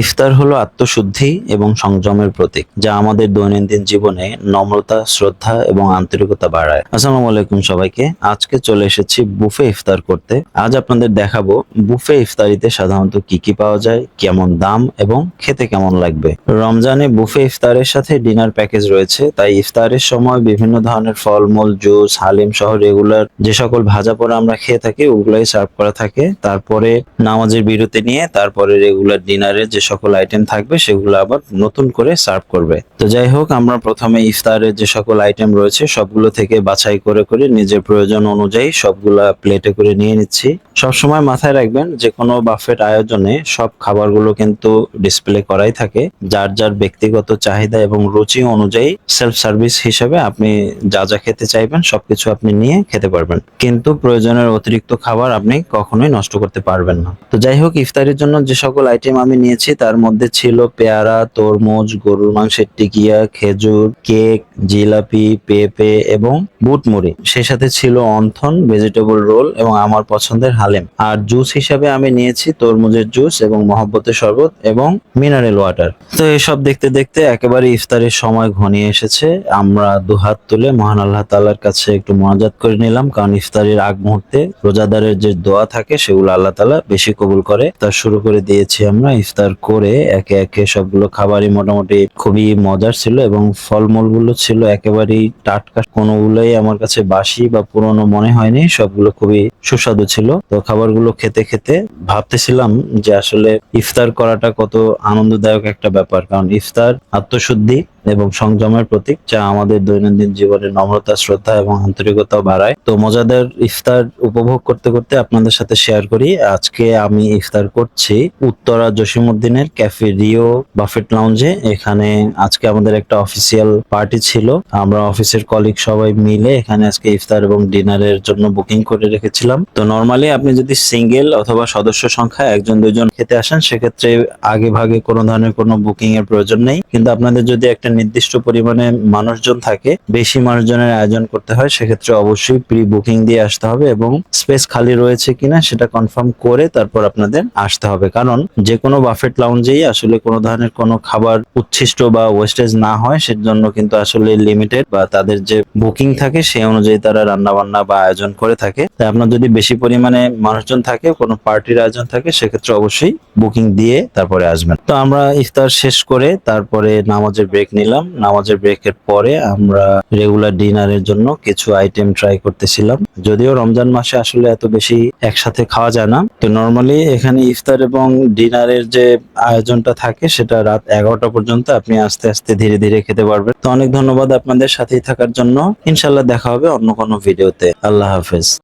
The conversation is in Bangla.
ইফতার হলো আত্মশুদ্ধি এবং সংযমের প্রতীক, যা আমাদের দৈনন্দিন জীবনে নম্রতা, শ্রদ্ধা এবং আন্তরিকতা বাড়ায়। আসসালামু আলাইকুম সবাইকে। আজকে চলে এসেছি বুফে ইফতার করতে। আজ আপনাদের দেখাবো বুফে ইফতারিতে সাধারণত কি কি পাওয়া যায়, কেমন দাম এবং খেতে কেমন লাগবে। রমজানে বুফে ইফতারের সাথে ডিনার প্যাকেজ রয়েছে, তাই ইফতারের সময় বিভিন্ন ধরনের ফলমূল, জুস, হালিম সহ রেগুলার যে সকল ভাজা পোড়া আমরা খেয়ে থাকি ওগুলাই সার্ভ করা থাকে। তারপরে নামাজের বিরতি নিয়ে তারপরে রেগুলার ডিনারে যে সকল আইটেম থাকবে সেগুলো আবার নতুন করে সার্ভ করবে। তো যাই হোক, আমরা প্রথমে ইফতারের যে সকল আইটেম রয়েছে সবগুলো থেকে বাছাই করে করে নিজের প্রয়োজন অনুযায়ী সবগুলা প্লেটে করে নিয়ে নিচ্ছি। সবসময় মাথায় রাখবেন, যে কোনো বাফেট আয়োজনে সব খাবারগুলো কিন্তু ডিসপ্লে করাই থাকে। যার যার ব্যক্তিগত চাহিদা এবং রুচি অনুযায়ী সেলফ সার্ভিস হিসেবে আপনি যা যা খেতে চাইবেন সবকিছু আপনি নিয়ে খেতে পারবেন, কিন্তু প্রয়োজনের অতিরিক্ত খাবার আপনি কখনোই নষ্ট করতে পারবেন না। তো যাই হোক, ইফতারের জন্য যে সকল আইটেম আমি নিয়েছি তার মধ্যে ছিল পেয়ারা, তরমুজ, গরুর মাংসের টিকিয়া, খেজুর, কেক, জিলাপি, পেঁপে এবং বুট মুড়ি। সেই সাথে ছিল অন্থন, ভেজিটেবল রোল এবং আমার পছন্দের হালিম। আর জুস হিসাবে আমি নিয়েছি তরমুজের জুস এবং মহব্বতের শরবত এবং মিনারেল ওয়াটার। তো এসব দেখতে দেখতে একেবারে ইফতারের সময় ঘনিয়ে এসেছে। আমরা দুহাত তুলে মহান আল্লাহ তাআলার কাছে একটু মোনাজাত করে নিলাম, কারণ ইফতারের আগ মুহূর্তে রোজাদারের যে দোয়া থাকে সেগুলো আল্লাহ তাআলা বেশি কবুল করে। তা শুরু করে দিয়েছি আমরা। ইফতার করে একে একে সবগুলো খাবারই মোটামুটি খুবই মজার ছিল এবং ফলমূল গুলো ছিল একেবারেই টাটকা, কোনোগুলোই আমার কাছে বাসি বা পুরনো মনে হয়নি, সবগুলো খুবই সুস্বাদু ছিল। তো খাবারগুলো খেতে খেতে ভাবতেছিলাম যে আসলে ইফতার করাটা কত আনন্দদায়ক একটা ব্যাপার, কারণ ইফতার আত্মশুদ্ধি এবং সংযমের প্রতীক, যা আমাদের দৈনন্দিন জীবনে নম্রতা, শ্রদ্ধা এবং আন্তরিকতা বাড়ায়। তো মজাদার ইফতার উপভোগ করতে করতে আপনাদের সাথে শেয়ার করি। আজকে আমি ইফতার করছি উত্তরা জসিমউদ্দিনের ক্যাফে রিও বাফেট লাউঞ্জে। এখানে আজকে আমাদের একটা অফিসিয়াল পার্টি ছিল। আমরা অফিসের কলিগ সবাই মিলে এখানে আজকে ইফতার এবং ডিনারের জন্য বুকিং করে রেখেছিলাম। তো নরমালি আপনি যদি সিঙ্গেল অথবা সদস্য সংখ্যা একজন দুইজন খেতে আসেন সেক্ষেত্রে আগে ভাগে কোনো ধরনের কোনো বুকিং এর প্রয়োজন নেই, কিন্তু আপনাদের যদি একটা নির্দিষ্ট পরিমাণে মানুষজন থাকে, বেশি মানুষজনের আয়োজন করতে হয়, সেক্ষেত্রে অবশ্যই প্রি বুকিং দিয়ে আসতে হবে এবং স্পেস খালি রয়েছে কিনা সেটা কনফার্ম করে তারপর আপনাদের আসতে হবে। কারণ যে কোনো বাফেট লাউঞ্জেই আসলে কোনো ধরনের কোনো খাবার উচ্ছিষ্ট বা ওয়েস্টেজ না হয় সেজন্য কিন্তু আসলে লিমিটেড বা তাদের যে বুকিং থাকে সেই অনুযায়ী তারা রান্না বান্না বা আয়োজন করে থাকে। তাই আপনার যদি বেশি পরিমাণে মানুষজন থাকে, কোনো পার্টির আয়োজন থাকে, সেক্ষেত্রে অবশ্যই বুকিং দিয়ে তারপরে আসবেন। তো আমরা ইফতার শেষ করে তারপরে নামাজের ব্রেক নিলাম। নামাজের ব্রেকের পরে আমরা রেগুলার ডিনারের জন্য কিছু আইটেম ট্রাই করতেছিলাম। যদিও রমজান মাসে আসলে এত বেশি একসাথে খাওয়া যায় না, তো নরমালি এখানে ইফতার এবং ডিনারের যে আয়োজনটা থাকে সেটা রাত 11টা পর্যন্ত আপনি আস্তে আস্তে ধীরে ধীরে খেতে পারবেন। তো অনেক ধন্যবাদ আপনাদের সাথেই থাকার জন্য। ইনশাল্লাহ দেখা হবে অন্য কোনো ভিডিওতে। আল্লাহ হাফেজ।